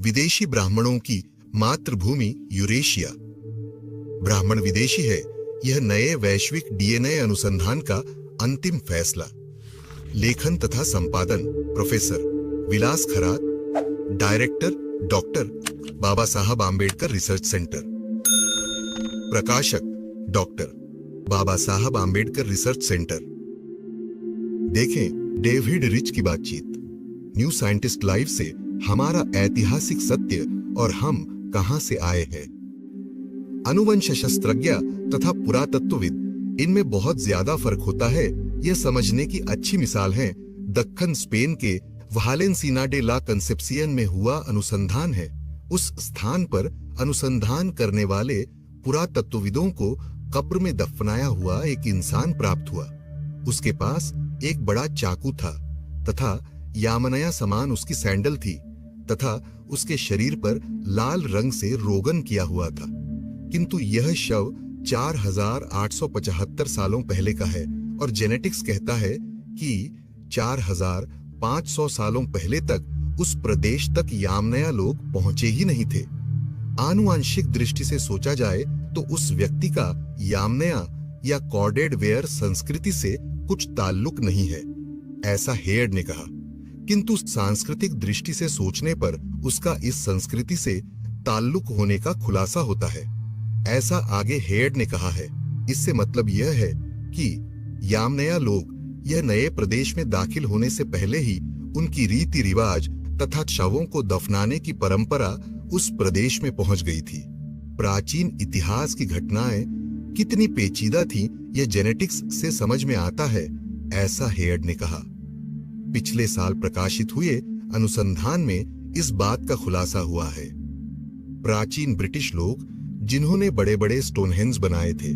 विदेशी ब्राह्मणों की मातृभूमि यूरेशिया। ब्राह्मण विदेशी है, यह नए वैश्विक डीएनए अनुसंधान का अंतिम फैसला। लेखन तथा संपादन प्रोफेसर विलास खरात, डायरेक्टर डॉक्टर बाबा साहब आम्बेडकर रिसर्च सेंटर, प्रकाशक डॉक्टर बाबा साहब आम्बेडकर रिसर्च सेंटर। देखें डेविड रिच की बातचीत। न्यू साइंटिस्ट लाइव से हमारा ऐतिहासिक सत्य और हम कहां से आए हैं। अनुवंश शास्त्रज्ञ तथा पुरातत्वविद, इनमें बहुत ज्यादा फर्क होता है। यह समझने की अच्छी मिसाल है दक्कन स्पेन के वालेंसिना डे ला कंसेप्सियन में हुआ अनुसंधान है। उस स्थान पर अनुसंधान करने वाले पुरातत्वविदों को कब्र में दफनाया हुआ एक इंसान प्राप्त हुआ। उसके पास एक बड़ा चाकू था तथा यामनया समान उसकी सैंडल थी तथा उसके शरीर पर लाल रंग से रोगन किया हुआ था। किंतु यह शव 4875 सालों पहले का है और जेनेटिक्स कहता है कि 4500 सालों पहले तक उस प्रदेश तक यामनया लोग पहुंचे ही नहीं थे। आनुवांशिक दृष्टि से सोचा जाए तो उस व्यक्ति का यामनया या कॉर्डेड वेयर संस्कृति से कुछ ताल्लुक नहीं है, ऐसा हेयर्ड ने कहा। किंतु सांस्कृतिक दृष्टि से सोचने पर उसका इस संस्कृति से ताल्लुक होने का खुलासा होता है, ऐसा आगे हेयर्ड ने कहा है। इससे मतलब यह है कि यामनया लोग यह नए प्रदेश में दाखिल होने से पहले ही उनकी रीति रिवाज तथा शवों को दफनाने की परंपरा उस प्रदेश में पहुंच गई थी। प्राचीन इतिहास की घटनाएं कितनी पेचीदा थीं, यह जेनेटिक्स से समझ में आता है, ऐसा हेयर्ड ने कहा। पिछले साल प्रकाशित हुए अनुसंधान में इस बात का खुलासा हुआ है। प्राचीन ब्रिटिश लोग जिन्होंने बड़े बड़े स्टोनहेंज बनाए थे,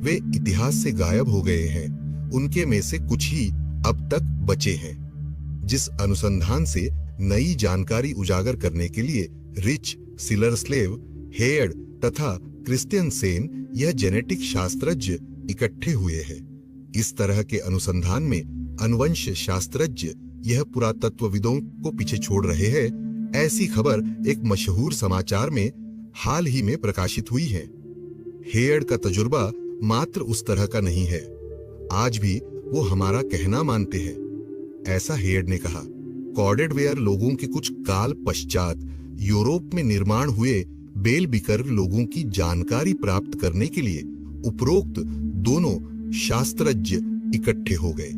वे इतिहास से गायब हो गए हैं। उनके में से कुछ ही अब तक बचे हैं। जिस अनुसंधान से नई जानकारी उजागर करने के लिए रिच, सिलरस्लेव, हेयर्ड तथा क्रिस्टियन सेन यह जेनेटिक शास्त्रज्ञ इकट्ठे हुए हैं। इस तरह के अनुसंधान में अनुवंश शास्त्रज्ञ यह पुरातत्वविदों को पीछे छोड़ रहे हैं, ऐसी खबर एक मशहूर समाचार में हाल ही में प्रकाशित हुई है। हेयर्ड का तजुर्बा मात्र उस तरह का नहीं है, आज भी वो हमारा कहना मानते हैं, ऐसा हेयर्ड ने कहा। कॉर्डेड वेयर लोगों के कुछ काल पश्चात यूरोप में निर्माण हुए बेल बिकर लोगों की जानकारी प्राप्त करने के लिए उपरोक्त दोनों शास्त्रज्ञ इकट्ठे हो गए।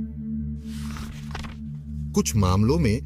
कुछ मामलों में